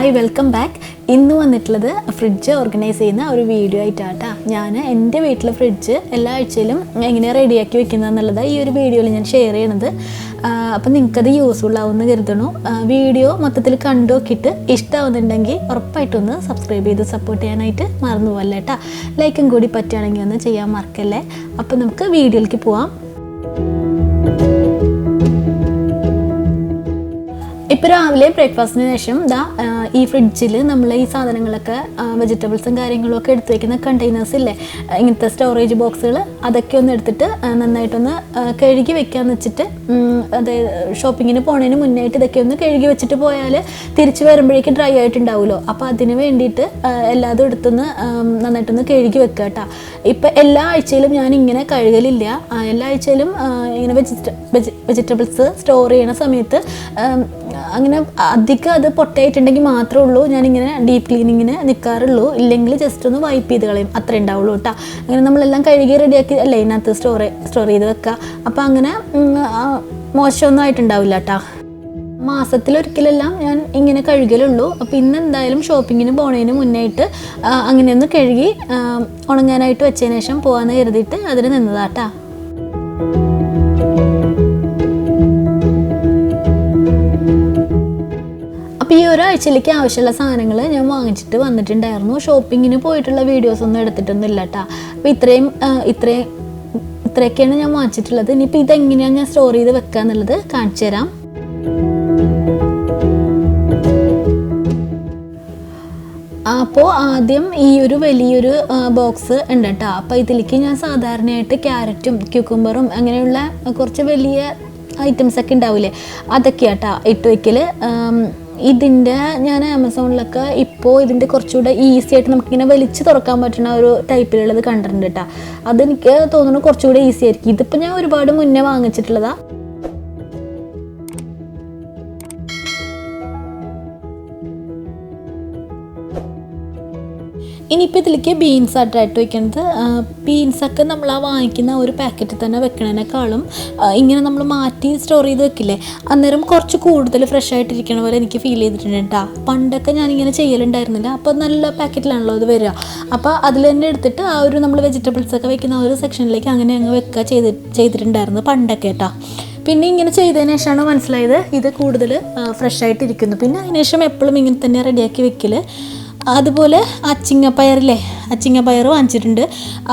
Hi welcome back. ഇന്ന് വന്നിട്ടുള്ളത് fridge organise ചെയ്യുന്ന ഒരു വീഡിയോ ആയിട്ടാണ്. ഞാൻ എൻ്റെ വീട്ടിലെ ഫ്രിഡ്ജ് എല്ലാ ആഴ്ചയിലും എങ്ങനെ റെഡിയാക്കി വെക്കുന്നതെന്നുള്ളത് ഈ ഒരു വീഡിയോയിൽ ഞാൻ ഷെയർ ചെയ്യണത്. അപ്പം നിങ്ങൾക്കത് യൂസ്ഫുൾ ആവുമെന്ന് കരുതണു. വീഡിയോ മൊത്തത്തിൽ കണ്ടു നോക്കിയിട്ട് ഇഷ്ടമാവുന്നുണ്ടെങ്കിൽ ഉറപ്പായിട്ടൊന്ന് സബ്സ്ക്രൈബ് ചെയ്ത് സപ്പോർട്ട് ചെയ്യാനായിട്ട് മറന്നു പോകല്ലേ കേട്ടോ. ലൈക്കും കൂടി പറ്റുകയാണെങ്കിൽ ഒന്ന് ചെയ്യാൻ മറക്കല്ലേ. അപ്പം നമുക്ക് വീഡിയോയിലേക്ക് പോവാം. ഇപ്പോൾ രാവിലെ ബ്രേക്ക്ഫാസ്റ്റിന് ശേഷം ഈ ഫ്രിഡ്ജിൽ നമ്മൾ ഈ സാധനങ്ങളൊക്കെ വെജിറ്റബിൾസും കാര്യങ്ങളൊക്കെ എടുത്ത് വയ്ക്കുന്ന കണ്ടെയ്നേഴ്സ് ഇല്ലേ, ഇങ്ങനത്തെ സ്റ്റോറേജ് ബോക്സുകൾ, അതൊക്കെ ഒന്ന് എടുത്തിട്ട് നന്നായിട്ടൊന്ന് കഴുകി വെക്കാമെന്ന് വെച്ചിട്ട്, അതായത് ഷോപ്പിങ്ങിന് പോണതിന് മുന്നായിട്ട് ഇതൊക്കെ ഒന്ന് കഴുകി വെച്ചിട്ട് പോയാൽ തിരിച്ച് വരുമ്പോഴേക്കും ഡ്രൈ ആയിട്ടുണ്ടാവുമല്ലോ. അപ്പോൾ അതിന് വേണ്ടിയിട്ട് എല്ലാതും എടുത്തൊന്ന് നന്നായിട്ടൊന്ന് കഴുകി വെക്കുക കേട്ടോ. ഇപ്പം എല്ലാ ആഴ്ചയിലും ഞാൻ ഇങ്ങനെ കഴുകലില്ല. എല്ലാ ആഴ്ചയിലും ഇങ്ങനെ വെജിറ്റബിൾസ് സ്റ്റോർ ചെയ്യണ സമയത്ത് അങ്ങനെ അധികം അത് പൊട്ടയായിട്ടുണ്ടെങ്കിൽ മാത്രമേ ഉള്ളൂ ഞാനിങ്ങനെ ഡീപ്പ് ക്ലീനിങ്ങിന് നിൽക്കാറുള്ളൂ. ഇല്ലെങ്കിൽ ജസ്റ്റ് ഒന്ന് വൈപ്പ് ചെയ്ത് കളയും, അത്രേ ഉണ്ടാവുള്ളൂ കേട്ടോ. അങ്ങനെ നമ്മളെല്ലാം കഴുകി റെഡിയാക്കി അല്ലേ ഇതിനകത്ത് സ്റ്റോർ ചെയ്ത് വെക്കുക. അപ്പോൾ അങ്ങനെ മോശമൊന്നും ആയിട്ടുണ്ടാവില്ല കേട്ടോ. മാസത്തിലൊരിക്കലെല്ലാം ഞാൻ ഇങ്ങനെ കഴുകലുള്ളൂ. അപ്പോൾ ഇന്ന് എന്തായാലും ഷോപ്പിങ്ങിന് പോണതിന് മുന്നായിട്ട് അങ്ങനെയൊന്ന് കഴുകി ഉണങ്ങാനായിട്ട് വെച്ചതിന് ശേഷം പോകാമെന്ന് കരുതിയിട്ട് അതിന് നിന്നതാട്ടാ. അപ്പോൾ ഈ ഒരാഴ്ചയിലേക്ക് ആവശ്യമുള്ള സാധനങ്ങൾ ഞാൻ വാങ്ങിച്ചിട്ട് വന്നിട്ടുണ്ടായിരുന്നു. ഷോപ്പിങ്ങിന് പോയിട്ടുള്ള വീഡിയോസ് ഒന്നും എടുത്തിട്ടൊന്നും ഇല്ല കേട്ടോ. അപ്പോൾ ഇത്രയൊക്കെയാണ് ഞാൻ വാങ്ങിച്ചിട്ടുള്ളത്. ഇനിയിപ്പോൾ ഇതെങ്ങനെയാണ് ഞാൻ സ്റ്റോർ ചെയ്ത് വെക്കുക എന്നുള്ളത് കാണിച്ചു തരാം. അപ്പോൾ ആദ്യം ഈ ഒരു വലിയൊരു ബോക്സ് ഉണ്ട് കേട്ടോ. അപ്പോൾ ഇതിലേക്ക് ഞാൻ സാധാരണയായിട്ട് ക്യാരറ്റും ക്യൂക്കുംബറും അങ്ങനെയുള്ള കുറച്ച് വലിയ ഐറ്റംസൊക്കെ ഉണ്ടാവില്ലേ, അതൊക്കെയാണ് കേട്ടോ ഇട്ട് വയ്ക്കൽ. ഇതിൻ്റെ ഞാൻ ആമസോണിലൊക്കെ ഇപ്പോൾ ഇതിൻ്റെ കുറച്ചുകൂടെ ഈസി ആയിട്ട് നമുക്കിങ്ങനെ വലിച്ച് തുറക്കാൻ പറ്റുന്ന ഒരു ടൈപ്പിലുള്ളത് കണ്ടിട്ടുണ്ട് കേട്ടോ. അതെനിക്ക് തോന്നുന്നു കുറച്ചുകൂടെ ഈസി ആയിരിക്കും. ഇതിപ്പോൾ ഞാൻ ഒരുപാട് മുന്നേ വാങ്ങിച്ചിട്ടുള്ളതാണ്. ഇനിയിപ്പോൾ ഇതിലേക്ക് ബീൻസ് ആയിട്ട് വയ്ക്കുന്നത്. ബീൻസൊക്കെ നമ്മൾ വാങ്ങിക്കുന്ന ഒരു പാക്കറ്റിൽ തന്നെ വെക്കണതിനേക്കാളും ഇങ്ങനെ നമ്മൾ മാറ്റി സ്റ്റോർ ചെയ്ത് വെക്കില്ലേ, അന്നേരം കുറച്ച് കൂടുതൽ ഫ്രഷ് ആയിട്ടിരിക്കണ പോലെ എനിക്ക് ഫീൽ ചെയ്തിട്ടുണ്ട് കേട്ടോ. പണ്ടൊക്കെ ഞാനിങ്ങനെ ചെയ്യലുണ്ടായിരുന്നില്ല. അപ്പോൾ നല്ല പാക്കറ്റിലാണല്ലോ അത് വരിക. അപ്പോൾ അതിൽ തന്നെ എടുത്തിട്ട് ആ ഒരു നമ്മൾ വെജിറ്റബിൾസൊക്കെ വെക്കുന്ന ആ ഒരു സെക്ഷനിലേക്ക് അങ്ങനെ അങ്ങ് വെക്കുക ചെയ്തിട്ടുണ്ടായിരുന്നു പണ്ടൊക്കെ കേട്ടോ. പിന്നെ ഇങ്ങനെ ചെയ്തതിന് ശേഷമാണ് മനസ്സിലായത് ഇത് കൂടുതൽ ഫ്രഷ് ആയിട്ടിരിക്കുന്നു. പിന്നെ അതിന് ശേഷം എപ്പോഴും ഇങ്ങനെ തന്നെ റെഡിയാക്കി വെക്കൽ. അതുപോലെ അച്ചിങ്ങപ്പയർ വാങ്ങിച്ചിട്ടുണ്ട്.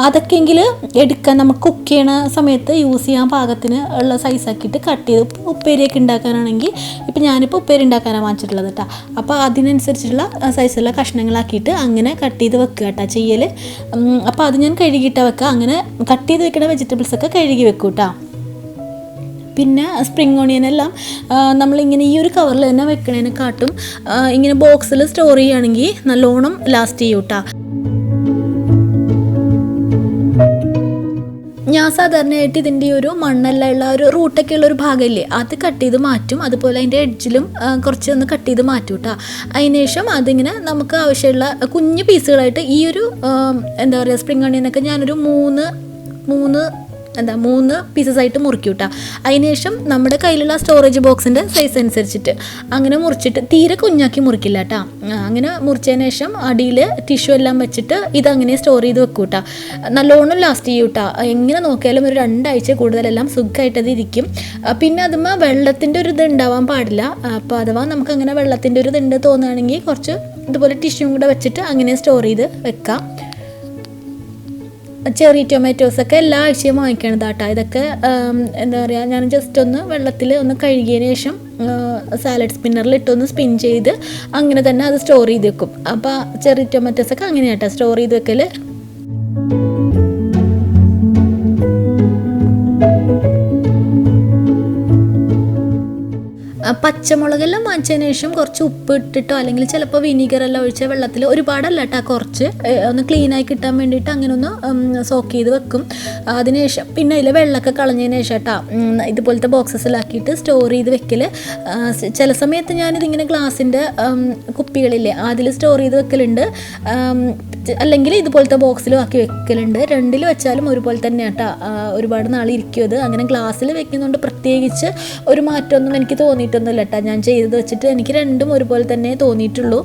അതൊക്കെയെങ്കിൽ എടുക്കാൻ നമുക്ക് കുക്ക് ചെയ്യണ സമയത്ത് യൂസ് ചെയ്യാൻ പാകത്തിന് ഉള്ള സൈസാക്കിയിട്ട് കട്ട് ചെയ്ത് ഉപ്പേരിയൊക്കെ ഉണ്ടാക്കാനാണെങ്കിൽ, ഇപ്പം ഞാനിപ്പോൾ ഉപ്പേരി ഉണ്ടാക്കാനാണ് വാങ്ങിച്ചിട്ടുള്ളത് കേട്ടോ. അപ്പോൾ അതിനനുസരിച്ചുള്ള സൈസുള്ള കഷ്ണങ്ങളാക്കിയിട്ട് അങ്ങനെ കട്ട് ചെയ്ത് വെക്കുക കേട്ടോ ചെയ്യൽ. അപ്പോൾ അത് ഞാൻ കഴുകിയിട്ടാണ് വെക്കുക. അങ്ങനെ കട്ട് ചെയ്ത് വെക്കുന്ന വെജിറ്റബിൾസൊക്കെ കഴുകി വെക്കും കേട്ടോ. പിന്നെ സ്പ്രിംഗ് ഓണിയനെല്ലാം നമ്മളിങ്ങനെ ഈ ഒരു കവറിൽ തന്നെ വെക്കണതിനെക്കാട്ടും ഇങ്ങനെ ബോക്സിൽ സ്റ്റോർ ചെയ്യുകയാണെങ്കിൽ നല്ലോണം ലാസ്റ്റ് ചെയ്യും കേട്ടോ. ഞാൻ സാധാരണയായിട്ട് ഇതിൻ്റെ ഒരു മണ്ണെല്ലാം ഉള്ള ഒരു റൂട്ടൊക്കെ ഉള്ള ഒരു ഭാഗമില്ലേ, അത് കട്ട് ചെയ്ത് മാറ്റും. അതുപോലെ അതിൻ്റെ എഡ്ജിലും കുറച്ച് ഒന്ന് കട്ട് ചെയ്ത് മാറ്റും കേട്ടോ. അതിന് ശേഷം അതിങ്ങനെ നമുക്ക് ആവശ്യമുള്ള കുഞ്ഞു പീസുകളായിട്ട് ഈ ഒരു എന്താ പറയുക സ്പ്രിംഗ് ഓണിയനൊക്കെ ഞാനൊരു മൂന്ന് പീസസ് ആയിട്ട് മുറിക്കും കേട്ടോ. അതിനുശേഷം നമ്മുടെ കയ്യിലുള്ള സ്റ്റോറേജ് ബോക്സിൻ്റെ സൈസ് അനുസരിച്ചിട്ട് അങ്ങനെ മുറിച്ചിട്ട് തീരെ കുഞ്ഞാക്കി മുറിക്കില്ല കേട്ടോ. അങ്ങനെ മുറിച്ചതിന് ശേഷം അടിയിൽ ടിഷ്യൂ എല്ലാം വെച്ചിട്ട് ഇതങ്ങനെ സ്റ്റോർ ചെയ്ത് വെക്കും കേട്ടോ. നല്ലോണം ലാസ്റ്റ് ചെയ്യും കേട്ടോ. എങ്ങനെ നോക്കിയാലും ഒരു 2 ആഴ്ച കൂടുതലെല്ലാം സുഖമായിട്ടത് ഇരിക്കും. പിന്നെ അതുമ്മ വെള്ളത്തിൻ്റെ ഒരു ഇത് ഉണ്ടാവാൻ പാടില്ല. അപ്പോൾ അഥവാ നമുക്കങ്ങനെ വെള്ളത്തിൻ്റെ ഒരു ഇതുണ്ട് തോന്നുകയാണെങ്കിൽ കുറച്ച് ഇതുപോലെ ടിഷ്യൂം കൂടെ വെച്ചിട്ട് അങ്ങനെ സ്റ്റോർ ചെയ്ത് വെക്കാം. ചെറി ടൊമാറ്റോസൊക്കെ എല്ലാ ആഴ്ചയും വാങ്ങിക്കണതാട്ടോ. ഇതൊക്കെ എന്താ പറയുക, ഞാൻ ജസ്റ്റ് ഒന്ന് വെള്ളത്തിൽ ഒന്ന് കഴുകിയതിന് ശേഷം സാലഡ് സ്പിന്നറിൽ ഇട്ടൊന്ന് സ്പിൻ ചെയ്ത് അങ്ങനെ തന്നെ അത് സ്റ്റോർ ചെയ്ത് വെക്കും. അപ്പോൾ ചെറി ടൊമാറ്റോസൊക്കെ അങ്ങനെയാട്ടോ സ്റ്റോർ ചെയ്ത് വെക്കൽ. പച്ചമുളകെല്ലാം വാങ്ങിച്ചതിന് ശേഷം കുറച്ച് ഉപ്പ് ഇട്ടിട്ടോ അല്ലെങ്കിൽ ചിലപ്പോൾ വിനീഗറെല്ലാം ഒഴിച്ച വെള്ളത്തിൽ, ഒരുപാടല്ല കേട്ടോ, കുറച്ച് ഒന്ന് ക്ലീനായി കിട്ടാൻ വേണ്ടിയിട്ട് അങ്ങനെ ഒന്ന് സോക്ക് ചെയ്ത് വെക്കും. അതിനുശേഷം പിന്നെ അതിൽ വെള്ളമൊക്കെ കളഞ്ഞതിന് ശേഷം കേട്ടോ ഇതുപോലത്തെ ബോക്സസിലാക്കിയിട്ട് സ്റ്റോർ ചെയ്ത് വെക്കൽ. ചില സമയത്ത് ഞാനിതിങ്ങനെ ഗ്ലാസിൻ്റെ കുപ്പികളില്ലേ അതിൽ സ്റ്റോർ ചെയ്ത് വെക്കലുണ്ട്. അല്ലെങ്കിൽ ഇതുപോലത്തെ ബോക്സിലും ആക്കി വെക്കലുണ്ട്. രണ്ടിൽ വെച്ചാലും ഒരുപോലെ തന്നെ കേട്ടോ, ഒരുപാട് നാൾ ഇരിക്കും അത്. അങ്ങനെ ഗ്ലാസ്സിൽ വെക്കുന്നതുകൊണ്ട് പ്രത്യേകിച്ച് ഒരു മാറ്റമൊന്നും എനിക്ക് തോന്നിയിട്ടൊന്നുമില്ല കേട്ടോ. ഞാൻ ചെയ്തത് വെച്ചിട്ട് എനിക്ക് രണ്ടും ഒരുപോലെ തന്നെ തോന്നിയിട്ടുള്ളൂ.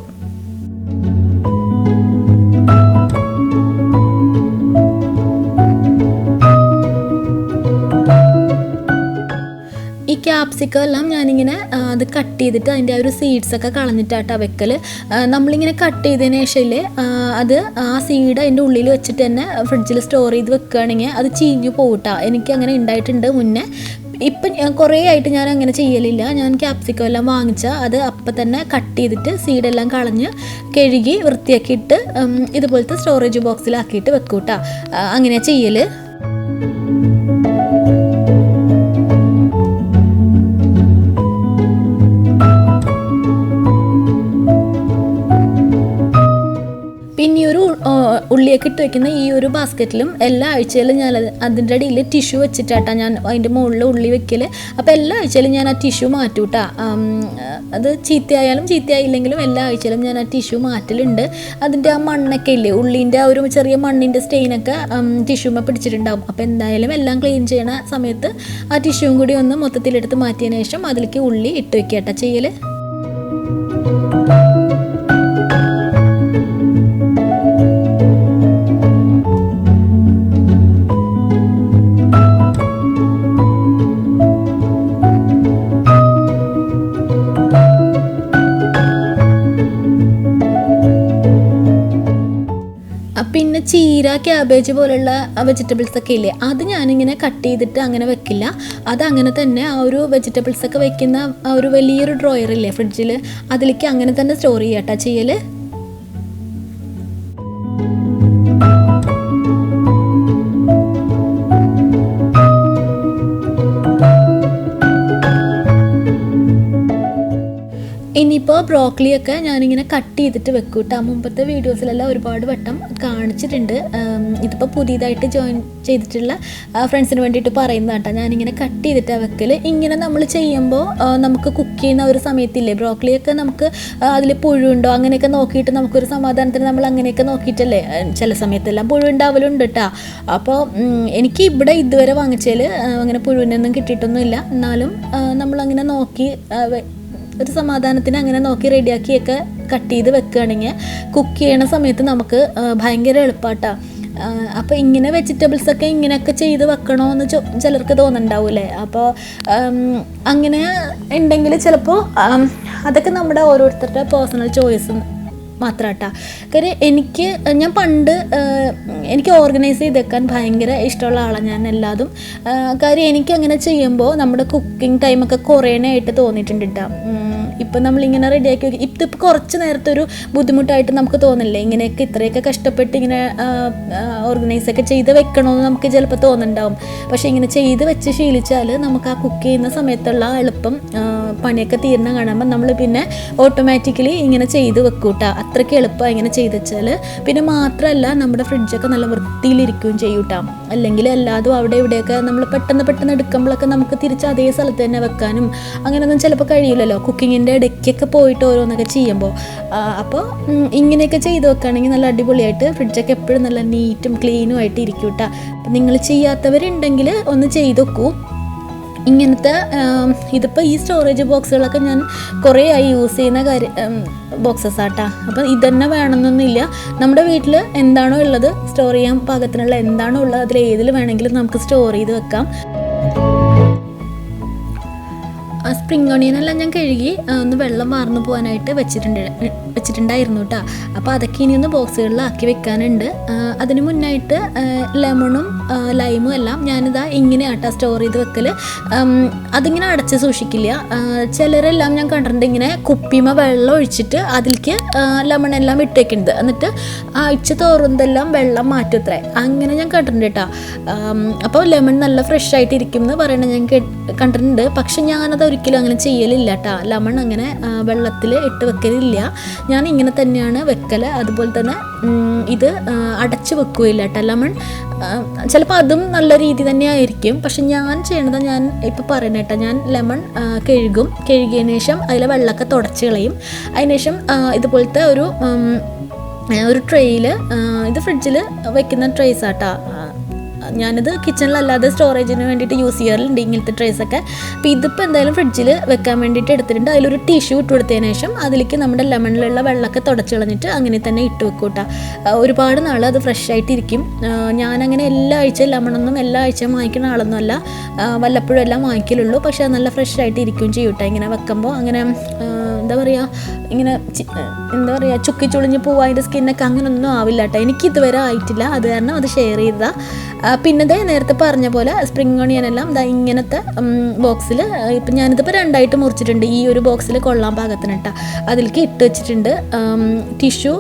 ക്യാപ്സിക്കം എല്ലാം ഞാനിങ്ങനെ അത് കട്ട് ചെയ്തിട്ട് അതിൻ്റെ ആ ഒരു സീഡ്സൊക്കെ കളഞ്ഞിട്ടാട്ടാ വെക്കൽ. നമ്മളിങ്ങനെ കട്ട് ചെയ്തതിന് ശേഷം അത് ആ സീഡ് അതിൻ്റെ ഉള്ളിൽ വെച്ചിട്ട് തന്നെ ഫ്രിഡ്ജിൽ സ്റ്റോർ ചെയ്ത് വെക്കുകയാണെങ്കിൽ അത് ചീഞ്ഞു പോകട്ടാ. എനിക്ക് അങ്ങനെ ഉണ്ടായിട്ടുണ്ട് മുന്നേ. ഇപ്പം കുറേ ആയിട്ട് ഞാൻ അങ്ങനെ ചെയ്യലില്ല. ഞാൻ ക്യാപ്സിക്കം എല്ലാം വാങ്ങിച്ചാൽ അത് അപ്പം തന്നെ കട്ട് ചെയ്തിട്ട് സീഡെല്ലാം കളഞ്ഞ് കഴുകി വൃത്തിയാക്കിയിട്ട് ഇതുപോലത്തെ സ്റ്റോറേജ് ബോക്സിലാക്കിയിട്ട് വെക്കൂട്ടാ. അങ്ങനെയാണ് ചെയ്യൽ. പിന്നെ ഈ ഒരു ഉള്ളിയൊക്കെ ഇട്ട് വയ്ക്കുന്ന ഈ ഒരു ബാസ്ക്കറ്റിലും എല്ലാ ആഴ്ചയിലും ഞാൻ അതിൻ്റെ അടിയിൽ ടിഷ്യൂ വെച്ചിട്ടാട്ടാ ഞാൻ അതിൻ്റെ മുകളിൽ ഉള്ളി വെക്കൽ. അപ്പോൾ എല്ലാ ആഴ്ചയിലും ഞാൻ ആ ടിഷ്യൂ മാറ്റൂട്ടാ. അത് ചീത്തയായാലും ചീത്തയായില്ലെങ്കിലും എല്ലാ ആഴ്ചയിലും ഞാൻ ആ ടിഷ്യൂ മാറ്റലുണ്ട്. അതിൻ്റെ ആ മണ്ണൊക്കെ ഇല്ലേ, ഉള്ളീൻ്റെ ആ ഒരു ചെറിയ മണ്ണിൻ്റെ സ്റ്റെയിനൊക്കെ ടിഷ്യൂമ്മ പിടിച്ചിട്ടുണ്ടാവും. അപ്പോൾ എന്തായാലും എല്ലാം ക്ലീൻ ചെയ്യണ സമയത്ത് ആ ടിഷ്യൂവും കൂടി ഒന്ന് മൊത്തത്തിലെടുത്ത് മാറ്റിയതിന് ശേഷം അതിലേക്ക് ഉള്ളി ഇട്ട് വയ്ക്കട്ടാ ചെയ്യൽ. പിന്നെ ചീര, ക്യാബേജ് പോലുള്ള വെജിറ്റബിൾസൊക്കെ ഇല്ലേ, അത് ഞാനിങ്ങനെ കട്ട് ചെയ്തിട്ട് അങ്ങനെ വെക്കില്ല. അതങ്ങനെ തന്നെ ആ ഒരു വെജിറ്റബിൾസൊക്കെ വെക്കുന്ന ആ ഒരു വലിയൊരു ഡ്രോയറില്ലേ ഫ്രിഡ്ജിൽ, അതിലേക്ക് അങ്ങനെ തന്നെ സ്റ്റോർ ചെയ്യാട്ടാ ചെയ്യൽ. ഇനിയിപ്പോൾ ബ്രോക്കലിയൊക്കെ ഞാനിങ്ങനെ കട്ട് ചെയ്തിട്ട് വെക്കും കേട്ടോ. മുമ്പത്തെ വീഡിയോസിലെല്ലാം ഒരുപാട് വട്ടം കാണിച്ചിട്ടുണ്ട്. ഇതിപ്പോൾ പുതിയതായിട്ട് ജോയിൻ ചെയ്തിട്ടുള്ള ഫ്രണ്ട്സിന് വേണ്ടിയിട്ട് പറയുന്നത് കേട്ടോ. ഞാനിങ്ങനെ കട്ട് ചെയ്തിട്ടാണ് വെക്കൽ. ഇങ്ങനെ നമ്മൾ ചെയ്യുമ്പോൾ നമുക്ക് കുക്ക് ചെയ്യുന്ന ഒരു സമയത്തില്ലേ, ബ്രോക്കലിയൊക്കെ നമുക്ക് അതിൽ പുഴുണ്ടോ അങ്ങനെയൊക്കെ നോക്കിയിട്ട് നമുക്കൊരു സമാധാനത്തിന് നമ്മൾ അങ്ങനെയൊക്കെ നോക്കിയിട്ടല്ലേ, ചില സമയത്തെല്ലാം പുഴുണ്ടാവലുണ്ട് കേട്ടോ. അപ്പോൾ എനിക്ക് ഇവിടെ ഇതുവരെ വാങ്ങിച്ചതിൽ അങ്ങനെ പുഴുവിനൊന്നും കിട്ടിയിട്ടൊന്നുമില്ല. എന്നാലും നമ്മളങ്ങനെ നോക്കി ഒരു സമാധാനത്തിന് അങ്ങനെ നോക്കി റെഡിയാക്കിയൊക്കെ കട്ട് ചെയ്ത് വെക്കുകയാണെങ്കിൽ കുക്ക് ചെയ്യണ സമയത്ത് നമുക്ക് ഭയങ്കര എളുപ്പമാട്ടാ. അപ്പോൾ ഇങ്ങനെ വെജിറ്റബിൾസൊക്കെ ഇങ്ങനെയൊക്കെ ചെയ്ത് വെക്കണമെന്ന് ചിലർക്ക് തോന്നുന്നുണ്ടാവില്ലേ. അപ്പോൾ അങ്ങനെ ഉണ്ടെങ്കിൽ ചിലപ്പോൾ അതൊക്കെ നമ്മുടെ ഓരോരുത്തരുടെ പേഴ്സണൽ ചോയ്സ് മാത്രമാട്ടാ. കാര്യം ഞാൻ പണ്ട് എനിക്ക് ഓർഗനൈസ് ചെയ്ത് വെക്കാൻ ഭയങ്കര ഇഷ്ടമുള്ള ആളാണ് ഞാൻ എല്ലാതും. കാര്യം എനിക്കങ്ങനെ ചെയ്യുമ്പോൾ നമ്മുടെ കുക്കിംഗ് ടൈമൊക്കെ കുറേനായിട്ട് തോന്നിയിട്ടുണ്ട് കേട്ടോ. ഇപ്പം നമ്മളിങ്ങനെ റെഡിയാക്കി വെക്കും. ഇതിപ്പോൾ കുറച്ച് നേരത്തെ ഒരു ബുദ്ധിമുട്ടായിട്ട് നമുക്ക് തോന്നില്ലേ, ഇങ്ങനെയൊക്കെ ഇത്രയൊക്കെ കഷ്ടപ്പെട്ട് ഇങ്ങനെ ഓർഗനൈസൊക്കെ ചെയ്ത് വെക്കണമെന്ന് നമുക്ക് ചിലപ്പോൾ തോന്നുന്നുണ്ടാവും. പക്ഷേ ഇങ്ങനെ ചെയ്ത് വെച്ച് ശീലിച്ചാൽ നമുക്ക് ആ കുക്ക് ചെയ്യുന്ന സമയത്തുള്ള എളുപ്പം പണിയൊക്കെ തീർന്ന കാണുമ്പോൾ നമ്മൾ പിന്നെ ഓട്ടോമാറ്റിക്കലി ഇങ്ങനെ ചെയ്ത് വെക്കൂട്ടാ. അത്രയ്ക്ക് എളുപ്പമാണ് ഇങ്ങനെ ചെയ്ത് വെച്ചാൽ. പിന്നെ മാത്രമല്ല നമ്മുടെ ഫ്രിഡ്ജൊക്കെ നല്ല വൃത്തിയിലിരിക്കുകയും ചെയ്യൂട്ടാ. അല്ലെങ്കിൽ എല്ലാതും അവിടെ ഇവിടെയൊക്കെ നമ്മൾ പെട്ടെന്ന് എടുക്കുമ്പോഴൊക്കെ നമുക്ക് തിരിച്ച് അതേ സ്ഥലത്ത് തന്നെ വെക്കാനും അങ്ങനെയൊന്നും ചിലപ്പോൾ കഴിയില്ലല്ലോ, കുക്കിങ്ങിൻ്റെ ഇടയ്ക്കൊക്കെ പോയിട്ട് ഓരോന്നൊക്കെ ചെയ്യുമ്പോൾ. അപ്പോൾ ഇങ്ങനെയൊക്കെ ചെയ്ത് വെക്കുകയാണെങ്കിൽ നല്ല അടിപൊളിയായിട്ട് ഫ്രിഡ്ജൊക്കെ എപ്പോഴും നല്ല നീറ്റും ക്ലീനും ആയിട്ട് ഇരിക്കും കേട്ടോ. അപ്പം നിങ്ങൾ ചെയ്യാത്തവരുണ്ടെങ്കിൽ ഒന്ന് ചെയ്ത് വെക്കൂ ഇങ്ങനത്തെ. ഇതിപ്പോൾ ഈ സ്റ്റോറേജ് ബോക്സുകളൊക്കെ ഞാൻ കുറേ ആയി യൂസ് ചെയ്യുന്ന ബോക്സസ് ആട്ടാ. അപ്പം ഇതന്നെ വേണമെന്നൊന്നുമില്ല. നമ്മുടെ വീട്ടിൽ എന്താണോ ഉള്ളത്, സ്റ്റോർ ചെയ്യാൻ പാകത്തിനുള്ള എന്താണോ ഉള്ളത്, അതിൽ ഏതിൽ വേണമെങ്കിലും നമുക്ക് സ്റ്റോർ ചെയ്ത് വെക്കാം. സ്പ്രിംഗ് ഓണിയനെല്ലാം ഞാൻ കഴുകി ഒന്ന് വെള്ളം വാർന്നു പോകാനായിട്ട് വെച്ചിട്ടുണ്ടായിരുന്നു കേട്ടോ. അപ്പോൾ അതൊക്കെ ഇനി ഒന്ന് ബോക്സുകളിലാക്കി വെക്കാനുണ്ട്. അതിന് മുന്നായിട്ട് ലെമണും ലൈമും എല്ലാം ഞാനിതാ ഇങ്ങനെയാട്ടാ സ്റ്റോർ ചെയ്ത് വെക്കൽ. അതിങ്ങനെ അടച്ച് സൂക്ഷിക്കില്ല. ചിലരെല്ലാം ഞാൻ കണ്ടിട്ടുണ്ട് ഇങ്ങനെ കുപ്പിമ വെള്ളം ഒഴിച്ചിട്ട് അതിലേക്ക് ലെമണെല്ലാം ഇട്ട് വെക്കുന്നത്, എന്നിട്ട് ആഴ്ച തോറുന്നതെല്ലാം വെള്ളം മാറ്റുത്രേ. അങ്ങനെ ഞാൻ കണ്ടിട്ടുണ്ട് കേട്ടോ. അപ്പോൾ ലെമൺ നല്ല ഫ്രഷ് ആയിട്ട് ഇരിക്കും എന്ന് പറയണത് ഞാൻ കണ്ടിട്ടുണ്ട്. പക്ഷെ ഞാനത് ഒരിക്കലും അങ്ങനെ ചെയ്യലില്ല കേട്ടോ. ലെമൺ അങ്ങനെ വെള്ളത്തിൽ ഇട്ട് വെക്കലില്ല. ഞാൻ ഇങ്ങനെ തന്നെയാണ് വെക്കൽ. അതുപോലെ തന്നെ ഇത് അടച്ച് വെക്കുകയില്ല കേട്ടോ ലെമൺ. ചിലപ്പോൾ അതും നല്ല രീതി തന്നെ ആയിരിക്കും. പക്ഷെ ഞാൻ ചെയ്യണത്, ഞാൻ ഇപ്പോൾ പറയുന്നത് കേട്ടോ, ഞാൻ ലെമൺ കഴുകിയതിന് ശേഷം അതിലെ വെള്ളമൊക്കെ തുടച്ച് കളയും. അതിന് ശേഷം ഇതുപോലത്തെ ഒരു ട്രേയിൽ, ഇത് ഫ്രിഡ്ജിൽ വെക്കുന്ന ട്രേസ് ആട്ടോ, ഞാനിത് കിച്ചണിലല്ലാതെ സ്റ്റോറേജിന് വേണ്ടിയിട്ട് യൂസ് ചെയ്യാറുണ്ട് ഇങ്ങനത്തെ ട്രേസൊക്കെ. അപ്പോൾ ഇതിപ്പോൾ എന്തായാലും ഫ്രിഡ്ജിൽ വെക്കാൻ വേണ്ടിയിട്ട് എടുത്തിട്ടുണ്ട്. അതിലൊരു ടിഷ്യൂ ഇട്ട് കൊടുത്തതിന് ശേഷം അതിലേക്ക് നമ്മുടെ ലെമണിലുള്ള വെള്ളമൊക്കെ തുടച്ച് കളഞ്ഞിട്ട് അങ്ങനെ തന്നെ ഇട്ട് വെക്കൂട്ടാ. ഒരുപാട് നാൾ അത് ഫ്രഷ് ആയിട്ടിരിക്കും. ഞാനങ്ങനെ എല്ലാ ആഴ്ചയും ലെമണൊന്നും എല്ലാ ആഴ്ചയും വാങ്ങിക്കുന്ന ആളൊന്നുമല്ല, വല്ലപ്പോഴും എല്ലാം വാങ്ങിക്കലുള്ളൂ. പക്ഷേ അത് നല്ല ഫ്രഷ് ആയിട്ട് ഇരിക്കും ചെയ്യൂട്ടാ ഇങ്ങനെ വെക്കുമ്പോൾ. അങ്ങനെ എന്താ പറയുക, ഇങ്ങനെ എന്താ പറയുക, ചുക്കി ചുളിഞ്ഞ് പോവുക, അതിൻ്റെ സ്കിന്നൊക്കെ അങ്ങനെയൊന്നും ആവില്ല കേട്ടോ. എനിക്കിതുവരെ ആയിട്ടില്ല, അത് കാരണം അത് ഷെയർ ചെയ്തതാണ്. പിന്നെ നേരത്തെ പറഞ്ഞ പോലെ സ്പ്രിംഗ് ഓണിയനെല്ലാം ഇങ്ങനത്തെ ബോക്സിൽ, ഇപ്പം ഞാനിതിപ്പോൾ 2ആയിട്ട് മുറിച്ചിട്ടുണ്ട്. ഈ ഒരു ബോക്സിൽ കൊള്ളാൻ പാകത്തിന് കേട്ടോ അതിലേക്ക് ഇട്ട് വെച്ചിട്ടുണ്ട്. ടിഷ്യൂ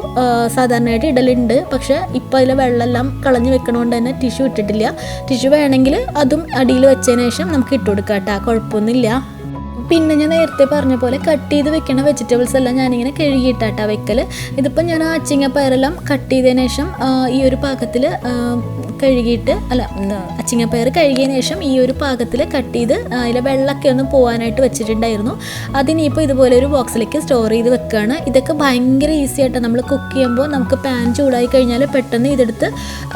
സാധാരണയായിട്ട് ഇടലുണ്ട്, പക്ഷേ ഇപ്പോൾ അതിൽ വെള്ളമെല്ലാം കളഞ്ഞ് വെക്കണോണ്ട് തന്നെ ടിഷ്യൂ ഇട്ടിട്ടില്ല. ടിഷ്യൂ വേണമെങ്കിൽ അതും അടിയിൽ വെച്ചതിന് ശേഷം നമുക്ക് ഇട്ട് കൊടുക്കാം കേട്ടോ, കുഴപ്പമൊന്നുമില്ല. പിന്നെ ഞാൻ നേരത്തെ പറഞ്ഞ പോലെ കട്ട് ചെയ്ത് വെക്കുന്ന വെജിറ്റബിൾസ് എല്ലാം ഞാനിങ്ങനെ കഴുകിയിട്ടാട്ടാ വെക്കൽ. ഇതിപ്പോൾ ഞാൻ അച്ചിങ്ങപ്പയറെല്ലാം കട്ട് ചെയ്തതിന് ശേഷം ഈ ഒരു പാകത്തിൽ കഴുകിയിട്ട്, അച്ചിങ്ങപ്പയർ കഴുകിയതിന് ശേഷം ഈ ഒരു പാകത്തിൽ കട്ട് ചെയ്ത് അതിലെ വെള്ളമൊക്കെ ഒന്ന് പോകാനായിട്ട് വെച്ചിട്ടുണ്ടായിരുന്നു. അതിനിപ്പോൾ ഇതുപോലെ ഒരു ബോക്സിലേക്ക് സ്റ്റോർ ചെയ്ത് വെക്കുകയാണ്. ഇതൊക്കെ ഭയങ്കര ഈസി ആയിട്ടാണ്. നമ്മൾ കുക്ക് ചെയ്യുമ്പോൾ നമുക്ക് പാൻ ചൂടായി കഴിഞ്ഞാൽ പെട്ടെന്ന് ഇതെടുത്ത്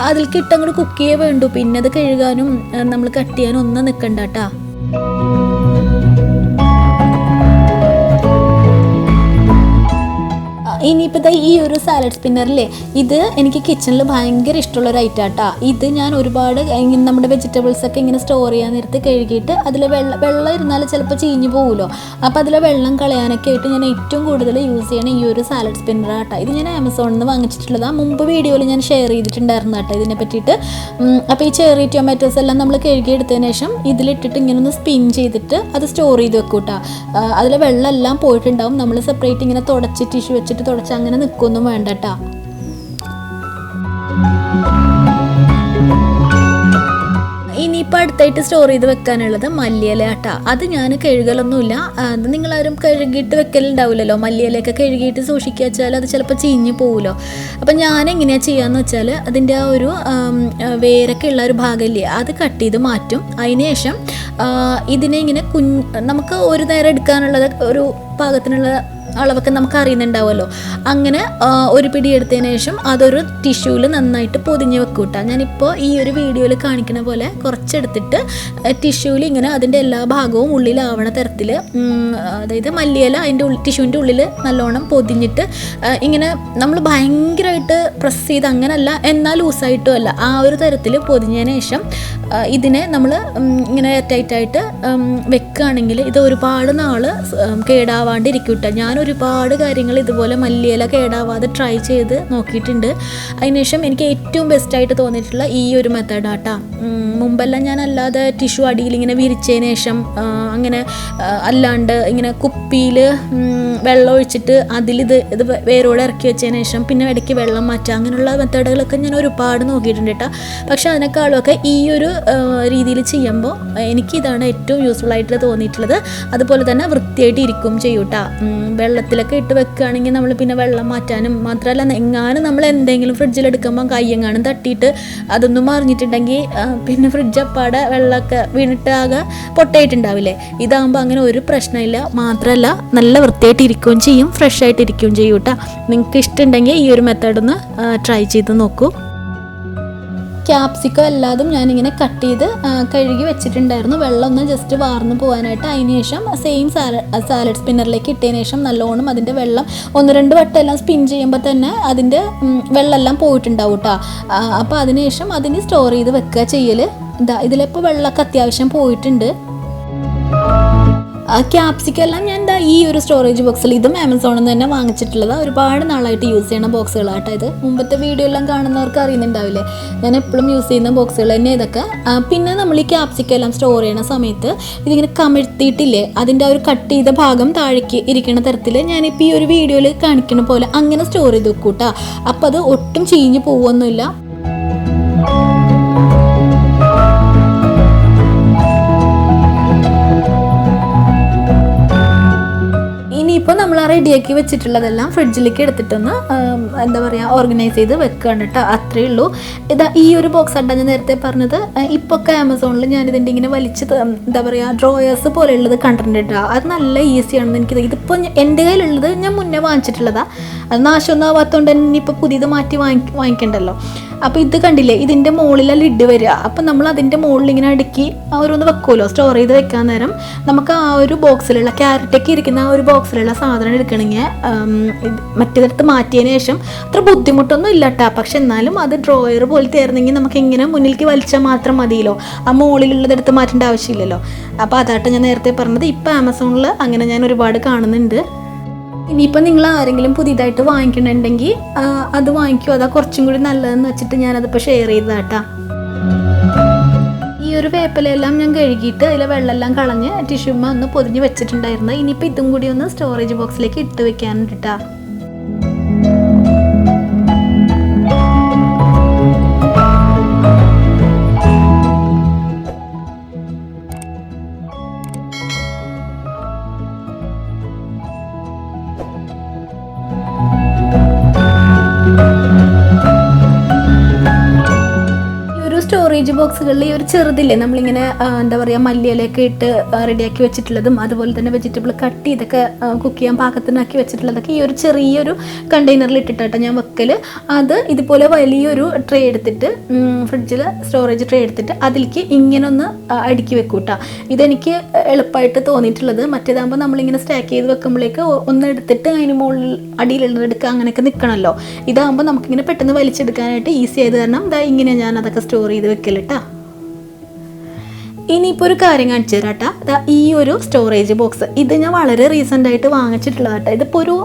അതിലേക്ക് ഇട്ടങ്ങോട്ട് കുക്ക് ചെയ്യേ വേണ്ടൂ. പിന്നെ അത് കഴുകാനും നമ്മൾ കട്ട് ചെയ്യാനും ഒന്നും നിൽക്കണ്ട കേട്ടോ. ഇനിയിപ്പോൾ ഈ ഒരു സാലഡ് സ്പിന്നറില്ലേ, ഇത് എനിക്ക് കിച്ചണിൽ ഭയങ്കര ഇഷ്ടമുള്ളൊരു ഐറ്റം കേട്ടോ. ഇത് ഞാൻ ഒരുപാട് നമ്മുടെ വെജിറ്റബിൾസൊക്കെ ഇങ്ങനെ സ്റ്റോർ ചെയ്യാൻ നേരത്ത് കഴുകിയിട്ട് അതിൽ വെള്ളം ഇരുന്നാൽ ചിലപ്പോൾ ചീഞ്ഞ് പോകുമല്ലോ. അപ്പോൾ അതിലെ വെള്ളം കളയാനൊക്കെ ആയിട്ട് ഞാൻ ഏറ്റവും കൂടുതൽ യൂസ് ചെയ്യണ ഈ ഒരു സാലഡ് സ്പിന്നർ കേട്ടോ. ഇത് ഞാൻ ആമസോണിൽ നിന്ന് വാങ്ങിച്ചിട്ടുള്ളതാണ്. മുമ്പ് വീഡിയോയിൽ ഞാൻ ഷെയർ ചെയ്തിട്ടുണ്ടായിരുന്നു കേട്ടോ ഇതിനെ പറ്റിയിട്ട്. അപ്പോൾ ഈ ചെറി ടൊമാറ്റോസ് എല്ലാം നമ്മൾ കഴുകിയെടുത്തതിന് ശേഷം ഇതിലിട്ടിട്ട് ഇങ്ങനെ ഒന്ന് സ്പിൻ ചെയ്തിട്ട് അത് സ്റ്റോർ ചെയ്ത് വെക്കും കേട്ടോ. അതിലെ വെള്ളം എല്ലാം പോയിട്ടുണ്ടാവും. നമ്മൾ സെപ്പറേറ്റ് ഇങ്ങനെ തുടച്ച് ടിഷ്യൂ വെച്ചിട്ട് തുടച്ച് അങ്ങനെ നിൽക്കൊന്നും വേണ്ട കേട്ടോ. ഇനിയിപ്പോൾ അടുത്തായിട്ട് സ്റ്റോർ ചെയ്ത് വെക്കാനുള്ളത് മല്ലിയില കേട്ടോ. അത് ഞാൻ കഴുകലൊന്നുമില്ല. അത് നിങ്ങളാരും കഴുകിയിട്ട് വെക്കലുണ്ടാവില്ലല്ലോ. മല്ലിയിലയൊക്കെ കഴുകിയിട്ട് സൂക്ഷിക്കുക വെച്ചാൽ അത് ചിലപ്പോൾ ചീഞ്ഞ് പോകുമല്ലോ. അപ്പം ഞാൻ എങ്ങനെയാണ് ചെയ്യാന്ന് വെച്ചാൽ അതിൻ്റെ ആ ഒരു വേരൊക്കെ ഉള്ള ഒരു ഭാഗമില്ലേ, അത് കട്ട് ചെയ്ത് മാറ്റും. അതിന് ശേഷം ഇതിനെ ഇങ്ങനെ നമുക്ക് ഒരു നേരം എടുക്കാനുള്ളത് ഒരു പാകത്തിനുള്ള അളവൊക്കെ നമുക്ക് അറിയുന്നുണ്ടാവുമല്ലോ. അങ്ങനെ ഒരു പിടി എടുത്തതിന് ശേഷം അതൊരു ടിഷ്യൂവിൽ നന്നായിട്ട് പൊതിഞ്ഞ് വെക്കൂട്ടാ. ഞാനിപ്പോൾ ഈ ഒരു വീഡിയോയിൽ കാണിക്കുന്ന പോലെ കുറച്ചെടുത്തിട്ട് ടിഷ്യൂവിൽ ഇങ്ങനെ അതിൻ്റെ എല്ലാ ഭാഗവും ഉള്ളിലാവണ തരത്തിൽ, അതായത് മല്ലിയില അതിൻ്റെ ടിഷ്യൂവിൻ്റെ ഉള്ളിൽ നല്ലോണം പൊതിഞ്ഞിട്ട് ഇങ്ങനെ നമ്മൾ ഭയങ്കരമായിട്ട് പ്രസ് ചെയ്ത് അങ്ങനല്ല, എന്നാൽ ലൂസായിട്ടും അല്ല, ആ ഒരു തരത്തിൽ പൊതിഞ്ഞതിന് ശേഷം ഇതിനെ നമ്മൾ ഇങ്ങനെ ടൈറ്റായിട്ട് വെക്കുകയാണെങ്കിൽ ഇത് ഒരുപാട് നാൾ കേടാവാണ്ടിരിക്കും കേട്ടോ. ഞാൻ ഒരുപാട് കാര്യങ്ങൾ ഇതുപോലെ മല്ലിയില കേടാവാതെ ട്രൈ ചെയ്ത് നോക്കിയിട്ടുണ്ട്. അതിനുശേഷം എനിക്ക് ഏറ്റവും ബെസ്റ്റായിട്ട് തോന്നിയിട്ടുള്ള ഈ ഒരു മെത്തേഡാട്ടാ. മുമ്പെല്ലാം ഞാൻ അല്ലാതെ ടിഷ്യൂ അടിയിൽ ഇങ്ങനെ വിരിച്ചതിന് ശേഷം അങ്ങനെ അല്ലാണ്ട് ഇങ്ങനെ കുപ്പിയിൽ വെള്ളം ഒഴിച്ചിട്ട് അതിലിത് വേരോടെ ഇറക്കി വെച്ചതിന് ശേഷം പിന്നെ ഇടയ്ക്ക് വെള്ളം മാറ്റുക, അങ്ങനെയുള്ള മെത്തേഡുകളൊക്കെ ഞാൻ ഒരുപാട് നോക്കിയിട്ടുണ്ട് കേട്ടോ. പക്ഷേ അതിനേക്കാളുമൊക്കെ ഈ ഒരു രീതിയിൽ ചെയ്യുമ്പോൾ എനിക്കിതാണ് ഏറ്റവും യൂസ്ഫുൾ ആയിട്ട് തോന്നിയിട്ടുള്ളത്. അതുപോലെ തന്നെ വൃത്തിയായിട്ട് ഇരിക്കും ചെയ്യും കേട്ടോ. വെള്ളത്തിലൊക്കെ ഇട്ട് വെക്കുകയാണെങ്കിൽ നമ്മൾ പിന്നെ വെള്ളം മാറ്റാനും മാത്രമല്ല, എങ്ങാനും നമ്മൾ എന്തെങ്കിലും ഫ്രിഡ്ജിലെടുക്കുമ്പോൾ കയ്യെങ്ങാനും തട്ടിയിട്ട് അതൊന്നും മറിഞ്ഞിട്ടുണ്ടെങ്കിൽ പിന്നെ ഫ്രിഡ്ജ് അപ്പാടെ വെള്ളമൊക്കെ വീണിട്ട് ആകെ പൊട്ടയിട്ടുണ്ടാവില്ലേ. ഇതാകുമ്പോൾ അങ്ങനെ ഒരു പ്രശ്നമില്ല. മാത്രമല്ല നല്ല വൃത്തിയായിട്ട് ഇരിക്കുകയും ചെയ്യും, ഫ്രഷ് ആയിട്ട് ഇരിക്കുകയും ചെയ്യും കേട്ടോ. നിങ്ങൾക്ക് ഇഷ്ടമുണ്ടെങ്കിൽ ഈ ഒരു മെത്തേഡൊന്ന് ട്രൈ ചെയ്ത് നോക്കൂ. ക്യാപ്സിക്കം എല്ലാതും ഞാനിങ്ങനെ കട്ട് ചെയ്ത് കഴുകി വെച്ചിട്ടുണ്ടായിരുന്നു, വെള്ളം ഒന്ന് ജസ്റ്റ് വാർന്ന് പോകാനായിട്ട്. അതിന് ശേഷം സെയിം സാലഡ് സ്പിന്നറിലേക്ക് ഇട്ടതിന് ശേഷം നല്ലോണം അതിൻ്റെ വെള്ളം 1-2 വട്ടം എല്ലാം സ്പിൻ ചെയ്യുമ്പോൾ തന്നെ അതിൻ്റെ വെള്ളമെല്ലാം പോയിട്ടുണ്ടാവും കേട്ടോ. അപ്പോൾ അതിനുശേഷം അതിന് സ്റ്റോർ ചെയ്ത് വെക്കുക ചെയ്യൽ. ഇതിലിപ്പോൾ വെള്ളമൊക്കെ അത്യാവശ്യം പോയിട്ടുണ്ട്. ക്യാപ്സിക്കം എല്ലാം ഞാൻ ഈ ഒരു സ്റ്റോറേജ് ബോക്സിൽ, ഇതും ആമസോണിൽ നിന്ന് തന്നെ വാങ്ങിച്ചിട്ടുള്ളതാണ്. ഒരുപാട് നാളായിട്ട് യൂസ് ചെയ്യുന്ന ബോക്സുകളാട്ടോ ഇത്. മുമ്പത്തെ വീഡിയോ എല്ലാം കാണുന്നവർക്ക് അറിയുന്നുണ്ടാവില്ലേ, ഞാൻ എപ്പോഴും യൂസ് ചെയ്യുന്ന ബോക്സുകൾ തന്നെ ഇതൊക്കെ. പിന്നെ നമ്മൾ ഈ ക്യാപ്സിക്കം എല്ലാം സ്റ്റോർ ചെയ്യുന്ന സമയത്ത് ഇതിങ്ങനെ കമിഴ്ത്തിയിട്ടില്ലേ, അതിൻ്റെ ആ ഒരു കട്ട് ചെയ്ത ഭാഗം താഴേക്ക് ഇരിക്കുന്ന തരത്തിൽ ഞാനിപ്പോൾ ഈ ഒരു വീഡിയോയിൽ കാണിക്കുന്ന പോലെ അങ്ങനെ സ്റ്റോർ ചെയ്ത് വെക്കൂട്ടാ. അപ്പോൾ അത് ഒട്ടും ചീഞ്ഞ് പോവൊന്നുമില്ല. ഇപ്പോൾ നമ്മൾ റെഡിയാക്കി വെച്ചിട്ടുള്ളതെല്ലാം ഫ്രിഡ്ജിലേക്ക് എടുത്തിട്ടൊന്ന് എന്താ പറയുക ഓർഗനൈസ് ചെയ്ത് വെക്കുകയാണ് കേട്ടോ. അത്രയേ ഉള്ളൂ. ഈ ഒരു ബോക്സ് ആട്ടാണ് ഞാൻ നേരത്തെ പറഞ്ഞത്. ഇപ്പോൾ ഒക്കെ ആമസോണിൽ ഞാനിതിൻ്റെ ഇങ്ങനെ വലിച്ച് എന്താ പറയുക ഡ്രോയേഴ്സ് പോലെയുള്ളത് കണ്ടിട്ടുണ്ട് കേട്ടോ. അത് നല്ല ഈസിയാണെന്ന് ഇതിപ്പോൾ എൻ്റെ കയ്യിലുള്ളത് ഞാൻ മുന്നേ വാങ്ങിച്ചിട്ടുള്ളതാണ്. അത് നാശമൊന്നും ആവാത്തതുകൊണ്ട് തന്നെ ഇനിയിപ്പോൾ പുതിയത് മാറ്റി വാങ്ങിക്കണ്ടല്ലോ. അപ്പോൾ ഇത് കണ്ടില്ലേ, ഇതിൻ്റെ മുകളിലെ ലിഡ് വരിക. അപ്പം നമ്മൾ അതിൻ്റെ മുകളിൽ ഇങ്ങനെ അടുക്കി ഓരോന്ന് വെക്കുമല്ലോ സ്റ്റോർ ചെയ്ത് വെക്കാൻ നേരം. നമുക്ക് ആ ഒരു ബോക്സിലുള്ള ക്യാരറ്റൊക്കെ ഇരിക്കുന്ന ആ ഒരു ബോക്സിലുള്ള സാധനം എടുക്കണമെങ്കിൽ മറ്റേതെടുത്ത് മാറ്റിയതിന് ശേഷം അത്ര ബുദ്ധിമുട്ടൊന്നും ഇല്ല കേട്ടോ. പക്ഷെ എന്നാലും അത് ഡ്രോയർ പോലത്തെ ആയിരുന്നെങ്കിൽ നമുക്ക് ഇങ്ങനെ മുന്നിലേക്ക് വലിച്ചാൽ മാത്രം മതിയല്ലോ, ആ മുകളിലുള്ളതെടുത്ത് മാറ്റേണ്ട ആവശ്യമില്ലല്ലോ. അപ്പോൾ അതായിട്ട് ഞാൻ നേരത്തെ പറഞ്ഞത്. ഇപ്പോൾ ആമസോണിൽ അങ്ങനെ ഞാൻ ഒരുപാട് കാണുന്നുണ്ട്. ഇനിയിപ്പോൾ നിങ്ങൾ ആരെങ്കിലും പുതിയതായിട്ട് വാങ്ങിക്കണമെന്നുണ്ടെങ്കിൽ അത് വാങ്ങിക്കും, അതാ കുറച്ചും കൂടി നല്ലതെന്ന് വെച്ചിട്ട് ഞാനതിപ്പോൾ ഷെയർ ചെയ്തതാട്ടാ. ഈ ഒരു വേപ്പിലെല്ലാം ഞാൻ കഴുകിയിട്ട് അതിലെ വെള്ളമെല്ലാം കളഞ്ഞ് ടിഷ്യൂമ്മ ഒന്ന് പൊതിഞ്ഞ് വെച്ചിട്ടുണ്ടായിരുന്നു. ഇനിയിപ്പോൾ ഇതും കൂടി ഒന്ന് സ്റ്റോറേജ് ബോക്സിലേക്ക് ഇട്ട് വെക്കാനുണ്ട് കേട്ടോ. സ്റ്റോറേജ് ബോക്സുകളിൽ ഈ ഒരു ചെറുതില്ലേ നമ്മളിങ്ങനെ എന്താ പറയുക മല്ലിയിലൊക്കെ ഇട്ട് റെഡിയാക്കി വെച്ചിട്ടുള്ളതും അതുപോലെ തന്നെ വെജിറ്റബിൾ കട്ട് ചെയ്തൊക്കെ കുക്ക് ചെയ്യാൻ പാകത്തിനാക്കി വെച്ചിട്ടുള്ളതൊക്കെ ഈ ഒരു ചെറിയൊരു കണ്ടെയ്നറിൽ ഇട്ടിട്ടാണ് ഞാൻ വെക്കൽ. അത് ഇതുപോലെ വലിയൊരു ട്രേ എടുത്തിട്ട് ഫ്രിഡ്ജിൽ സ്റ്റോറേജ് ട്രേ എടുത്തിട്ട് അതിലേക്ക് ഇങ്ങനെ ഒന്ന് അടുക്കി വെക്കും കേട്ടോ. ഇതെനിക്ക് എളുപ്പമായിട്ട് തോന്നിയിട്ടുള്ളത്. മറ്റേതാകുമ്പോൾ നമ്മളിങ്ങനെ സ്റ്റാക്ക് ചെയ്ത് വെക്കുമ്പോഴേക്ക് ഒന്ന് എടുത്തിട്ട് അതിന് മുകളിൽ അടിയിലുള്ളത് എടുക്കുക അങ്ങനെയൊക്കെ നിൽക്കണമല്ലോ. ഇതാകുമ്പോൾ നമുക്കിങ്ങനെ പെട്ടെന്ന് വലിച്ചെടുക്കാനായിട്ട് ഈസി ആയത് കാരണം ഇങ്ങനെ ഞാൻ അതൊക്കെ സ്റ്റോർ ചെയ്ത് വെക്കലിട്ടാ. ഇനിയിപ്പോൾ ഒരു കാര്യം കാണിച്ചു തരാം കേട്ടോ. ഈ ഒരു സ്റ്റോറേജ് ബോക്സ് ഇത് ഞാൻ വളരെ റീസെൻ്റ് ആയിട്ട് വാങ്ങിച്ചിട്ടുള്ളത് കേട്ടോ. ഇതിപ്പോൾ ഒരു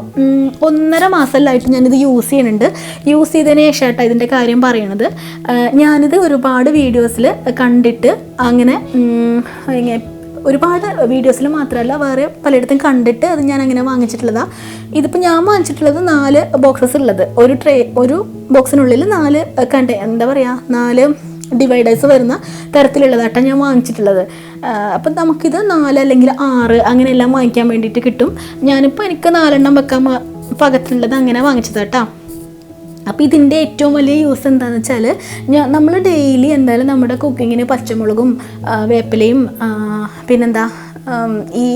1.5 മാസമായിട്ട് ഞാനിത് യൂസ് ചെയ്യുന്നുണ്ട്. യൂസ് ചെയ്തതിന് ശേഷം കേട്ടോ ഇതിൻ്റെ കാര്യം പറയണത്. ഞാനിത് ഒരുപാട് വീഡിയോസിൽ കണ്ടിട്ട് അങ്ങനെ ഒരുപാട് വീഡിയോസിൽ മാത്രമല്ല വേറെ പലയിടത്തും കണ്ടിട്ട് അത് ഞാൻ അങ്ങനെ വാങ്ങിച്ചിട്ടുള്ളതാണ്. ഇതിപ്പോൾ ഞാൻ വാങ്ങിച്ചിട്ടുള്ളത് 4 ബോക്സസ് ഉള്ളത്. ഒരു ബോക്സിനുള്ളിൽ 4 എന്താ പറയുക 4 ഡിവൈഡേഴ്സ് വരുന്ന തരത്തിലുള്ളതായിട്ടാണ് ഞാൻ വാങ്ങിച്ചിട്ടുള്ളത്. അപ്പം നമുക്കിത് 4 അല്ലെങ്കിൽ 6 അങ്ങനെയെല്ലാം വാങ്ങിക്കാൻ വേണ്ടിയിട്ട് കിട്ടും. ഞാനിപ്പോൾ എനിക്ക് 4 എണ്ണം വെക്കാൻ പാകത്തിനുള്ളത് അങ്ങനെ വാങ്ങിച്ചത് കേട്ടോ. അപ്പോൾ ഇതിൻ്റെ ഏറ്റവും വലിയ യൂസ് എന്താണെന്ന് വെച്ചാൽ നമ്മൾ ഡെയിലി എന്തായാലും നമ്മുടെ കുക്കിങ്ങിന് പച്ചമുളകും വേപ്പിലയും പിന്നെന്താ ഈ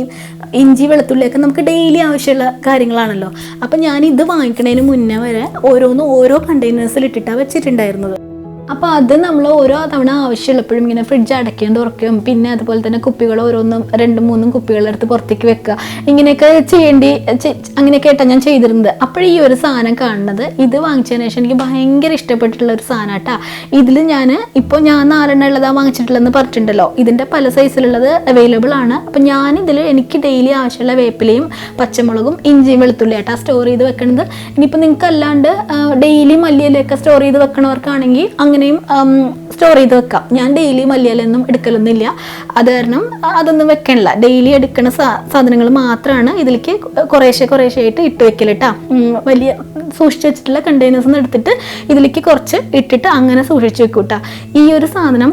ഇഞ്ചി വെളുത്തുള്ളിയൊക്കെ നമുക്ക് ഡെയിലി ആവശ്യമുള്ള കാര്യങ്ങളാണല്ലോ. അപ്പം ഞാനിത് വാങ്ങിക്കുന്നതിന് മുന്നേ വരെ ഓരോ കണ്ടെയ്നേഴ്സിൽ ഇട്ടിട്ടാണ് വെച്ചിട്ടുണ്ടായിരുന്നത്. അപ്പോൾ അത് നമ്മൾ ഓരോ തവണ ആവശ്യമുള്ളപ്പോഴും ഇങ്ങനെ ഫ്രിഡ്ജ് അടയ്ക്കുകയും തുറക്കുകയും പിന്നെ അതുപോലെ തന്നെ കുപ്പികൾ ഓരോന്നും 2-3 കുപ്പികളെടുത്ത് പുറത്തേക്ക് വെക്കുക ഇങ്ങനെയൊക്കെ അങ്ങനെയൊക്കെ ആയിട്ടാണ് ഞാൻ ചെയ്തിരുന്നത്. അപ്പോഴീ ഒരു സാധനം കാണുന്നത് ഇത് വാങ്ങിച്ചതിന് ശേഷം എനിക്ക് ഭയങ്കര ഇഷ്ടപ്പെട്ടിട്ടുള്ള ഒരു സാധനം കേട്ടോ. ഇതിൽ ഞാൻ 4 എണ്ണം ഉള്ളതാണ് വാങ്ങിച്ചിട്ടുള്ളതെന്ന് പറഞ്ഞിട്ടുണ്ടല്ലോ. ഇതിൻ്റെ പല സൈസിലുള്ളത് അവൈലബിൾ ആണ്. അപ്പം ഞാനിതിൽ എനിക്ക് ഡെയിലി ആവശ്യമുള്ള വേപ്പിലയും പച്ചമുളകും ഇഞ്ചിയും വെളുത്തുള്ളി ആയിട്ടാണ് സ്റ്റോർ ചെയ്ത് വെക്കുന്നത്. ഇനിയിപ്പോൾ നിങ്ങൾക്ക് അല്ലാണ്ട് ഡെയിലി മല്ലിയിലൊക്കെ സ്റ്റോർ ചെയ്ത് വെക്കണവർക്കാണെങ്കിൽ അങ്ങനെയും സ്റ്റോർ ചെയ്ത് വെക്കാം. ഞാൻ ഡെയിലി മല്ലിയിലൊന്നും എടുക്കലൊന്നുമില്ല. അത് കാരണം അതൊന്നും വെക്കണില്ല. ഡെയിലി എടുക്കുന്ന സാധനങ്ങൾ മാത്രമാണ് ഇതിലേക്ക് കുറേശ്ശെ ആയിട്ട് ഇട്ട് വെക്കൽ കേട്ടോ. വലിയ സൂക്ഷിച്ച് വെച്ചിട്ടുള്ള കണ്ടെയ്നേഴ്സ് എടുത്തിട്ട് ഇതിലേക്ക് കുറച്ച് ഇട്ടിട്ട് അങ്ങനെ സൂക്ഷിച്ച് വെക്കും കേട്ടോ. ഈ ഒരു സാധനം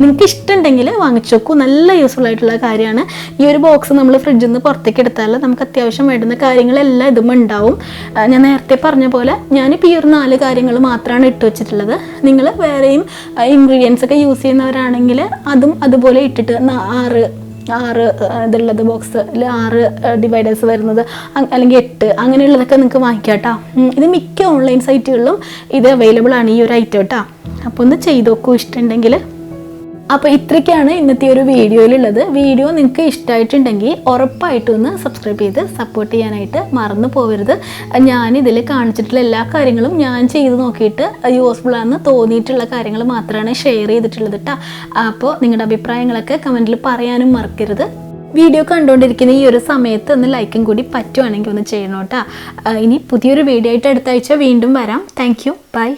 നിങ്ങൾക്ക് ഇഷ്ടമുണ്ടെങ്കിൽ വാങ്ങിച്ചു നോക്കൂ. നല്ല യൂസ്ഫുൾ ആയിട്ടുള്ള കാര്യമാണ്. ഈ ഒരു ബോക്സ് നമ്മൾ ഫ്രിഡ്ജിൽ നിന്ന് പുറത്തേക്ക് എടുത്താൽ നമുക്ക് അത്യാവശ്യം വേണ്ടുന്ന കാര്യങ്ങളെല്ലാം ഇതും ഉണ്ടാവും. ഞാൻ നേരത്തെ പറഞ്ഞ പോലെ ഞാനിപ്പോൾ ഈ ഒരു 4 കാര്യങ്ങൾ മാത്രമാണ് ഇട്ട് വെച്ചിട്ടുള്ളത്. നിങ്ങൾ വേറെയും ഇൻഗ്രീഡിയൻസ് ഒക്കെ യൂസ് ചെയ്യുന്നവരാണെങ്കിൽ അതും അതുപോലെ ഇട്ടിട്ട് 6 ഇതുള്ളത് ബോക്സിൽ 6 ഡിവൈഡേഴ്സ് വരുന്നത് അല്ലെങ്കിൽ 8 അങ്ങനെയുള്ളതൊക്കെ നിങ്ങൾക്ക് വാങ്ങിക്കാം കേട്ടോ. ഇത് മിക്ക ഓൺലൈൻ സൈറ്റുകളിലും ഇത് അവൈലബിൾ ആണ് ഈ ഒരു ഐറ്റം കേട്ടോ. അപ്പോൾ ഒന്ന് ചെയ്ത് നോക്കൂ ഇഷ്ടമുണ്ടെങ്കിൽ. അപ്പോൾ ഇത്രയ്ക്കാണ് ഇന്നത്തെ ഒരു വീഡിയോയിലുള്ളത്. വീഡിയോ നിങ്ങൾക്ക് ഇഷ്ടമായിട്ടുണ്ടെങ്കിൽ ഉറപ്പായിട്ടും ഒന്ന് സബ്സ്ക്രൈബ് ചെയ്ത് സപ്പോർട്ട് ചെയ്യാനായിട്ട് മറന്നു പോകരുത്. ഞാനിതിൽ കാണിച്ചിട്ടുള്ള എല്ലാ കാര്യങ്ങളും ഞാൻ ചെയ്ത് നോക്കിയിട്ട് യൂസ്ഫുൾ ആണെന്ന് തോന്നിയിട്ടുള്ള കാര്യങ്ങൾ മാത്രമാണ് ഷെയർ ചെയ്തിട്ടുള്ളത് കേട്ടോ. അപ്പോൾ നിങ്ങളുടെ അഭിപ്രായങ്ങളൊക്കെ കമൻറ്റിൽ പറയാനും മറക്കരുത്. വീഡിയോ കണ്ടുകൊണ്ടിരിക്കുന്ന ഈ ഒരു സമയത്ത് ഒന്ന് ലൈക്കും കൂടി പറ്റുവാണെങ്കിൽ ഒന്ന് ചെയ്യണം കേട്ടോ. ഇനി പുതിയൊരു വീഡിയോ ആയിട്ട് അടുത്ത ആഴ്ച വീണ്ടും വരാം. Thank you. ബൈ.